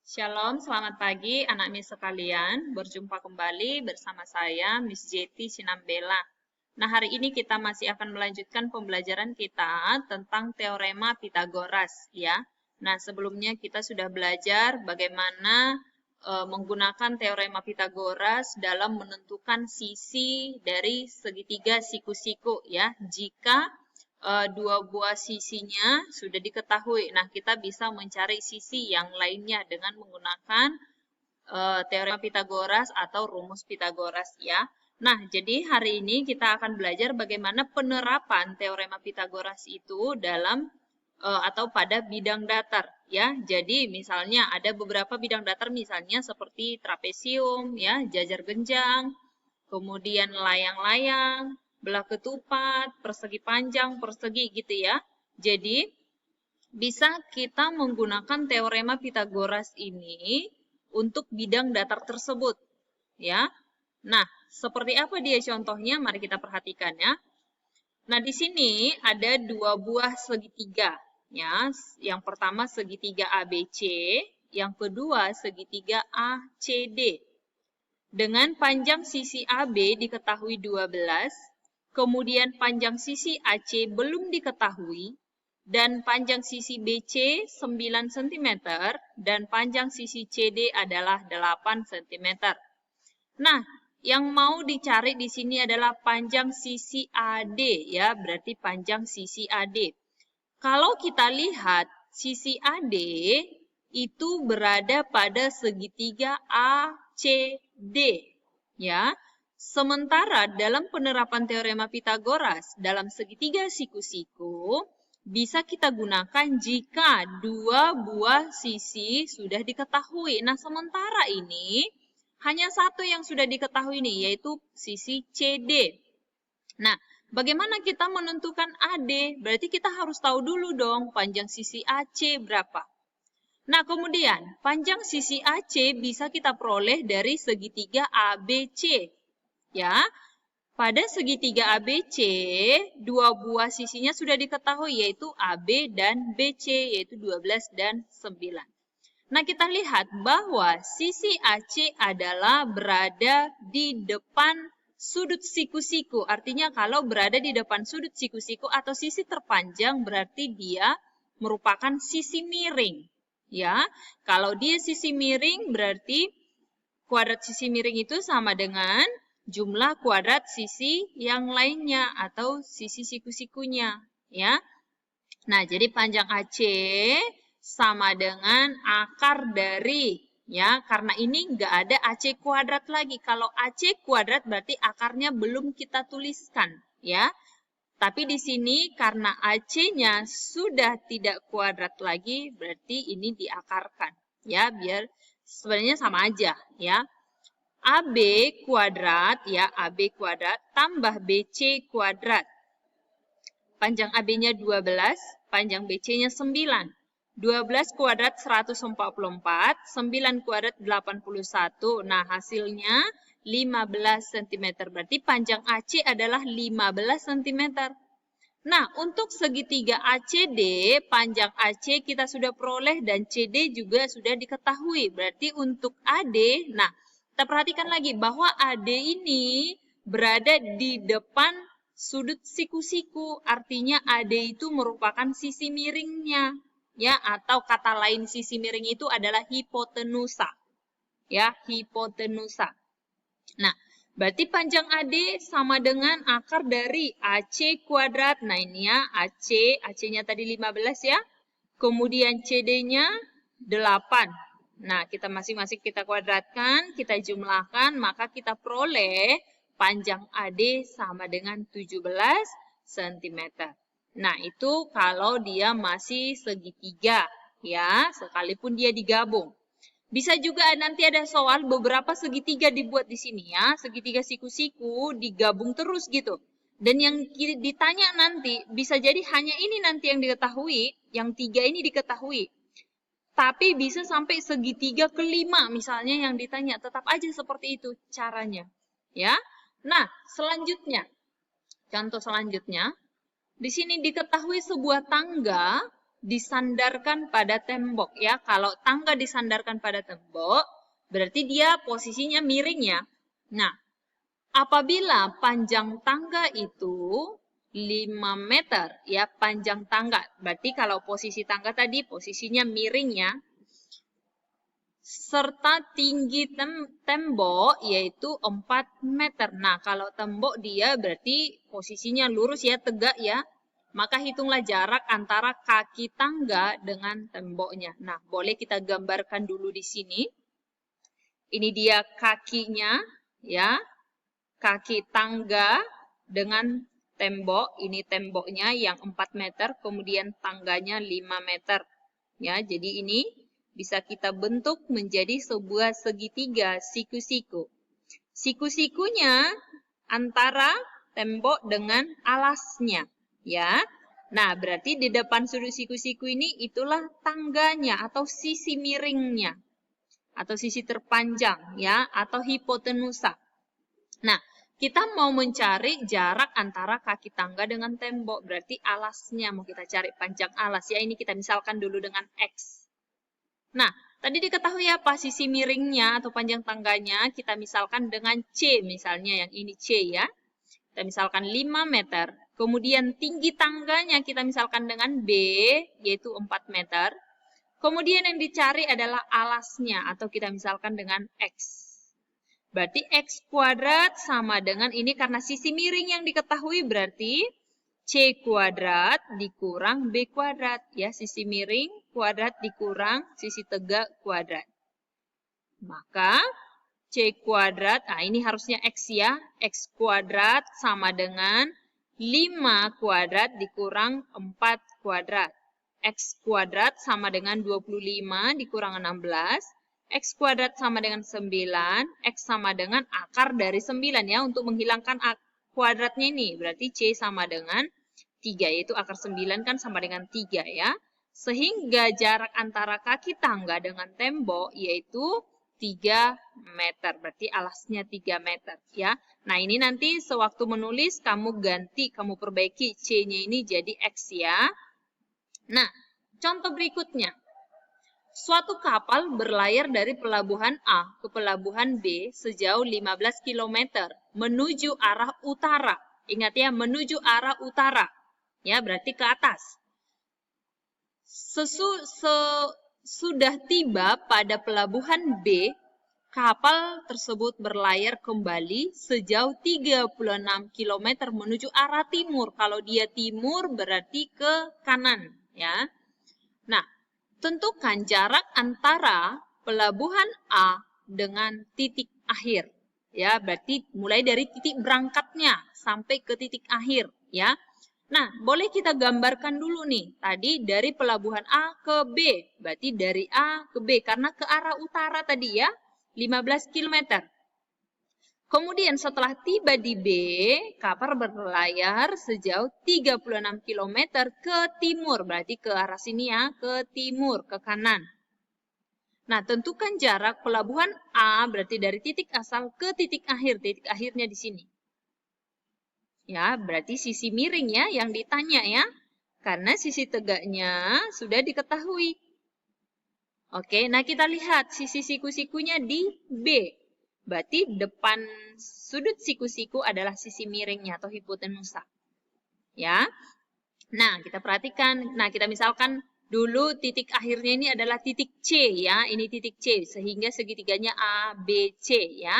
Shalom, selamat pagi anak Miss sekalian. Berjumpa kembali bersama saya Miss Jeti Sinambela. Nah, hari ini kita masih akan melanjutkan pembelajaran kita tentang teorema Pitagoras ya. Nah, sebelumnya kita sudah belajar bagaimana menggunakan teorema Pitagoras dalam menentukan sisi dari segitiga siku-siku ya. Jika dua buah sisinya sudah diketahui. Nah, kita bisa mencari sisi yang lainnya dengan menggunakan teorema Pitagoras atau rumus Pitagoras ya. Nah, jadi hari ini kita akan belajar bagaimana penerapan teorema Pitagoras itu dalam atau pada bidang datar ya. Jadi misalnya ada beberapa bidang datar misalnya seperti trapesium ya, jajar genjang, kemudian layang-layang, belah ketupat, persegi panjang, persegi gitu ya. Jadi bisa kita menggunakan teorema Pitagoras ini untuk bidang datar tersebut ya. Nah, seperti apa dia contohnya? Mari kita perhatikan ya. Nah, di sini ada dua buah segitiga ya. Yang pertama segitiga ABC, yang kedua segitiga ACD. Dengan panjang sisi AB diketahui 12, kemudian panjang sisi AC belum diketahui, dan panjang sisi BC 9 cm, dan panjang sisi CD adalah 8 cm. Nah, yang mau dicari di sini adalah panjang sisi AD ya, berarti panjang sisi AD. Kalau kita lihat sisi AD itu berada pada segitiga ACD ya. Sementara dalam penerapan teorema Pitagoras dalam segitiga siku-siku bisa kita gunakan jika dua buah sisi sudah diketahui. Nah, sementara ini hanya satu yang sudah diketahui nih, yaitu sisi CD. Nah, bagaimana kita menentukan AD? Berarti kita harus tahu dulu dong panjang sisi AC berapa. Nah, kemudian panjang sisi AC bisa kita peroleh dari segitiga ABC. Ya, pada segitiga ABC, dua buah sisinya sudah diketahui, yaitu AB dan BC, yaitu 12 dan 9. Nah, kita lihat bahwa sisi AC adalah berada di depan sudut siku-siku. Artinya kalau berada di depan sudut siku-siku atau sisi terpanjang berarti dia merupakan sisi miring. Ya, kalau dia sisi miring berarti kuadrat sisi miring itu sama dengan jumlah kuadrat sisi yang lainnya atau sisi siku-sikunya. Ya, nah jadi panjang AC sama dengan akar dari, ya, karena ini nggak ada AC kuadrat lagi. Kalau AC kuadrat berarti akarnya belum kita tuliskan, ya. Tapi di sini karena AC-nya sudah tidak kuadrat lagi, berarti ini diakarkan, ya, biar sebenarnya sama aja, ya. AB kuadrat, ya, AB kuadrat tambah BC kuadrat. Panjang AB-nya 12, panjang BC-nya 9. 12 kuadrat 144, 9 kuadrat 81. Nah, hasilnya 15 cm. Berarti panjang AC adalah 15 cm. Nah, untuk segitiga ACD, panjang AC kita sudah peroleh dan CD juga sudah diketahui. Berarti untuk AD, nah, kita perhatikan lagi bahwa AD ini berada di depan sudut siku-siku. Artinya AD itu merupakan sisi miringnya. Ya, atau kata lain sisi miring itu adalah hipotenusa. Ya, hipotenusa. Nah, berarti panjang AD sama dengan akar dari AC kuadrat. Nah, ini ya, AC-nya tadi 15 ya. Kemudian CD-nya 8. Nah, kita masing-masing kita kuadratkan, kita jumlahkan, maka kita peroleh panjang AD sama dengan 17 cm. Nah, itu kalau dia masih segitiga, ya, sekalipun dia digabung. Bisa juga nanti ada soal beberapa segitiga dibuat di sini ya, segitiga siku-siku digabung terus gitu. Dan yang ditanya nanti bisa jadi hanya ini nanti yang diketahui, yang 3 ini diketahui. Tapi bisa sampai segitiga kelima misalnya yang ditanya, tetap aja seperti itu caranya. Ya. Nah, selanjutnya, contoh selanjutnya, di sini diketahui sebuah tangga disandarkan pada tembok ya. Kalau tangga disandarkan pada tembok, berarti dia posisinya miring ya. Nah, apabila panjang tangga itu 5 meter ya, panjang tangga. Berarti kalau posisi tangga tadi posisinya miring ya. Serta tinggi tembok yaitu 4 meter. Nah, kalau tembok dia berarti posisinya lurus ya, tegak ya. Maka hitunglah jarak antara kaki tangga dengan temboknya. Nah, boleh kita gambarkan dulu di sini. Ini dia kakinya ya. Kaki tangga dengan tembok. Ini temboknya yang 4 meter, kemudian tangganya 5 meter. Ya, jadi ini bisa kita bentuk menjadi sebuah segitiga siku-siku. Siku-sikunya antara tembok dengan alasnya, ya. Nah, berarti di depan sudut siku-siku ini itulah tangganya atau sisi miringnya atau sisi terpanjang, ya, atau hipotenusa. Nah, kita mau mencari jarak antara kaki tangga dengan tembok, berarti alasnya mau kita cari panjang alas, ya. Ini kita misalkan dulu dengan X. Nah, tadi diketahui apa sisi miringnya atau panjang tangganya, kita misalkan dengan C, misalnya yang ini C ya. Kita misalkan 5 meter. Kemudian tinggi tangganya kita misalkan dengan B, yaitu 4 meter. Kemudian yang dicari adalah alasnya, atau kita misalkan dengan X. Berarti X kuadrat sama dengan ini, karena sisi miring yang diketahui berarti C kuadrat dikurang B kuadrat. Ya, sisi miring kuadrat dikurang sisi tegak kuadrat. Maka C kuadrat, nah ini harusnya X ya. X kuadrat sama dengan 5 kuadrat dikurang 4 kuadrat. X kuadrat sama dengan 25 dikurang 16. X kuadrat sama dengan 9. X sama dengan akar dari 9 ya. Untuk menghilangkan kuadratnya ini. Berarti C sama dengan 3, yaitu akar 9 kan sama dengan 3 ya. Sehingga jarak antara kaki tangga dengan tembok yaitu 3 meter. Berarti alasnya 3 meter ya. Nah, ini nanti sewaktu menulis kamu ganti, kamu perbaiki C-nya ini jadi X ya. Nah, contoh berikutnya. Suatu kapal berlayar dari pelabuhan A ke pelabuhan B sejauh 15 km menuju arah utara. Ingat ya, menuju arah utara. Ya, berarti ke atas. Sudah tiba pada pelabuhan B, kapal tersebut berlayar kembali sejauh 36 km menuju arah timur. Kalau dia timur berarti ke kanan, ya. Nah, tentukan jarak antara pelabuhan A dengan titik akhir. Ya, berarti mulai dari titik berangkatnya sampai ke titik akhir, ya. Nah, boleh kita gambarkan dulu nih. Tadi dari pelabuhan A ke B. Berarti dari A ke B. Karena ke arah utara tadi ya. 15 km. Kemudian setelah tiba di B, kapal berlayar sejauh 36 km ke timur. Berarti ke arah sini ya. Ke timur, ke kanan. Nah, tentukan jarak pelabuhan A. Berarti dari titik asal ke titik akhir. Titik akhirnya di sini. Ya, berarti sisi miring ya yang ditanya ya. Karena sisi tegaknya sudah diketahui. Oke, nah kita lihat sisi siku-sikunya di B. Berarti depan sudut siku-siku adalah sisi miringnya atau hipotenusa. Ya. Nah, kita perhatikan. Nah, kita misalkan dulu titik akhirnya ini adalah titik C ya. Ini titik C sehingga segitiganya A, B, C ya.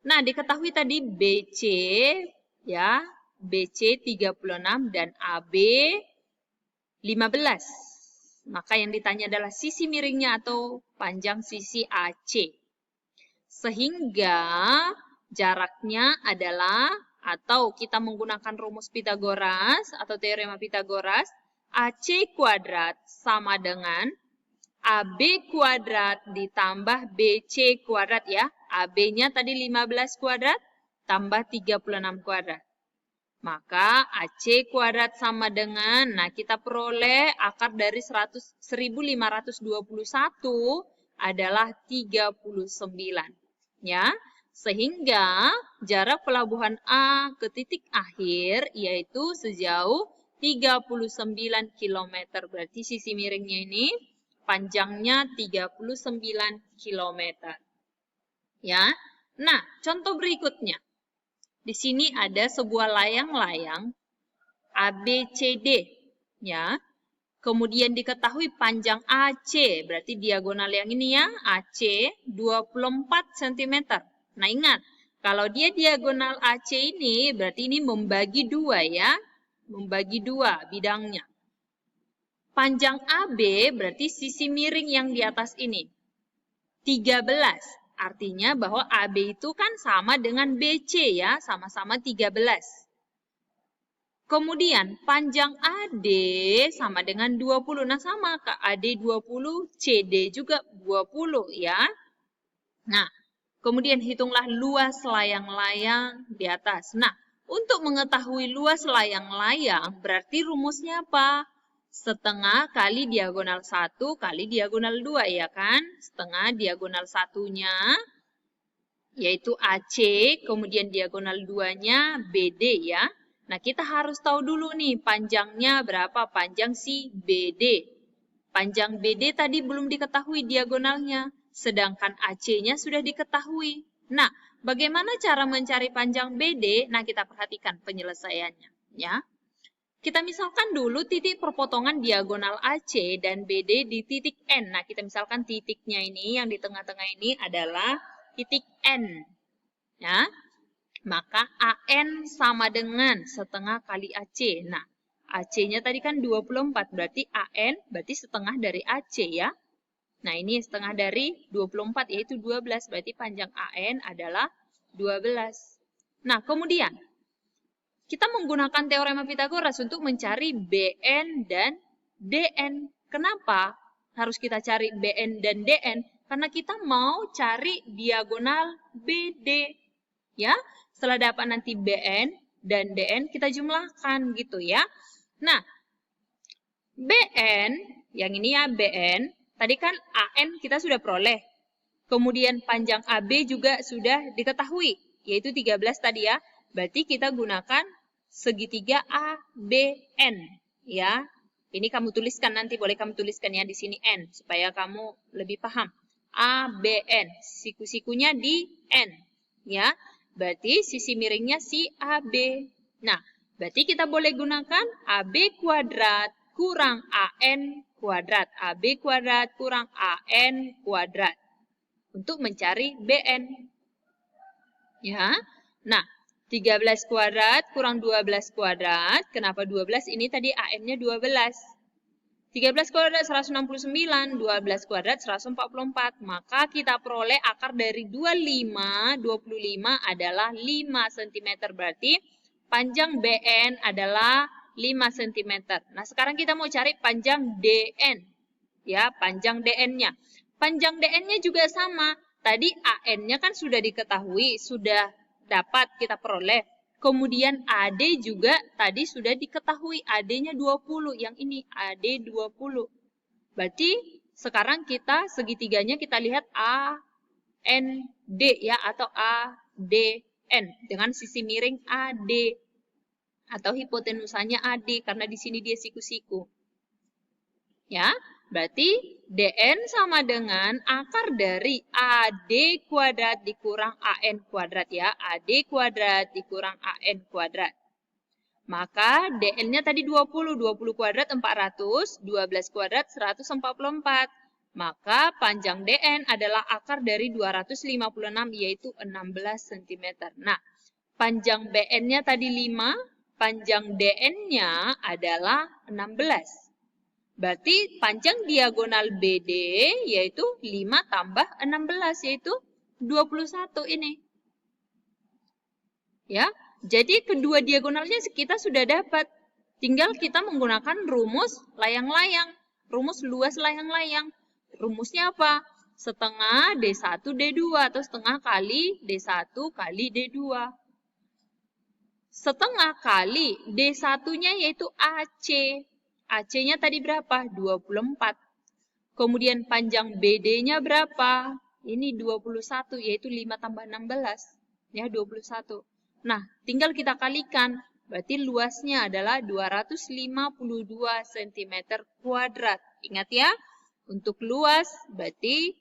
Nah, diketahui tadi BC ya, BC 36 dan AB 15. Maka yang ditanya adalah sisi miringnya atau panjang sisi AC. Sehingga jaraknya adalah, atau kita menggunakan rumus Pitagoras atau teorema Pitagoras, AC kuadrat sama dengan AB kuadrat ditambah BC kuadrat ya. AB-nya tadi 15 kuadrat tambah 36 kuadrat. Maka AC kuadrat sama dengan, nah kita peroleh akar dari 1521 adalah 39. Ya, sehingga jarak pelabuhan A ke titik akhir yaitu sejauh 39 km. Berarti sisi miringnya ini panjangnya 39 km. Ya. Nah, contoh berikutnya. Di sini ada sebuah layang-layang ABCD, ya. Kemudian diketahui panjang AC, berarti diagonal yang ini ya, AC 24 cm. Nah, ingat, kalau dia diagonal AC ini, berarti ini membagi dua ya, membagi dua bidangnya. Panjang AB berarti sisi miring yang di atas ini, 13. Artinya bahwa AB itu kan sama dengan BC ya, sama-sama 13. Kemudian panjang AD sama dengan 20. Nah sama Kak, AD 20, CD juga 20 ya. Nah, kemudian hitunglah luas layang-layang di atas. Nah, untuk mengetahui luas layang-layang berarti rumusnya apa? Setengah kali diagonal 1 kali diagonal 2 ya kan? Setengah diagonal 1-nya yaitu AC, kemudian diagonal 2-nya BD ya. Nah, kita harus tahu dulu nih panjangnya berapa, panjang si BD. Panjang BD tadi belum diketahui diagonalnya, sedangkan AC-nya sudah diketahui. Nah, bagaimana cara mencari panjang BD? Nah, kita perhatikan penyelesaiannya ya. Kita misalkan dulu titik perpotongan diagonal AC dan BD di titik N. Nah, kita misalkan titiknya ini yang di tengah-tengah ini adalah titik N. Ya. Maka AN sama dengan setengah kali AC. Nah, AC-nya tadi kan 24, berarti AN berarti setengah dari AC ya. Nah, ini setengah dari 24 yaitu 12, berarti panjang AN adalah 12. Nah, kemudian kita menggunakan teorema Pitagoras untuk mencari BN dan DN. Kenapa harus kita cari BN dan DN? Karena kita mau cari diagonal BD. Ya, setelah dapat nanti BN dan DN, kita jumlahkan gitu ya. Nah, BN, yang ini ya BN, tadi kan AN kita sudah peroleh. Kemudian panjang AB juga sudah diketahui, yaitu 13 tadi ya. Berarti kita gunakan segitiga ABN ya. Ini kamu tuliskan nanti, boleh kamu tuliskan ya di sini N supaya kamu lebih paham. ABN, siku-sikunya di N ya. Berarti sisi miringnya si AB. Nah, berarti kita boleh gunakan AB kuadrat kurang AN kuadrat. AB kuadrat kurang AN kuadrat untuk mencari BN. Ya. Nah, 13 kuadrat kurang 12 kuadrat. Kenapa 12? Ini tadi AM-nya 12. 13 kuadrat 169, 12 kuadrat 144. Maka kita peroleh akar dari 25 adalah 5 cm. Berarti panjang BN adalah 5 cm. Nah, sekarang kita mau cari panjang DN. Ya, panjang DN-nya. Panjang DN-nya juga sama. Tadi AN-nya kan sudah diketahui, sudah dapat kita peroleh. Kemudian AD juga tadi sudah diketahui, AD-nya 20, yang ini AD 20. Berarti sekarang kita segitiganya kita lihat AND ya atau ADN dengan sisi miring AD atau hipotenusanya AD karena di sini dia siku-siku. Ya, berarti DN sama dengan akar dari AD kuadrat dikurang AN kuadrat ya. AD kuadrat dikurang AN kuadrat. Maka DN-nya tadi 20. 20 kuadrat 400. 12 kuadrat 144. Maka panjang DN adalah akar dari 256 yaitu 16 cm. Nah, panjang BN-nya tadi 5. Panjang DN-nya adalah 16. Berarti panjang diagonal BD yaitu 5 tambah 16 yaitu 21 ini. Ya, jadi kedua diagonalnya kita sudah dapat. Tinggal kita menggunakan rumus layang-layang, rumus luas layang-layang. Rumusnya apa? Setengah D1 D2 atau setengah kali D1 kali D2. Setengah kali D1-nya yaitu AC. AC-nya tadi berapa? 24. Kemudian panjang BD-nya berapa? Ini 21, yaitu 5 tambah 16. Ya, 21. Nah, tinggal kita kalikan. Berarti luasnya adalah 252 cm². Ingat ya, untuk luas berarti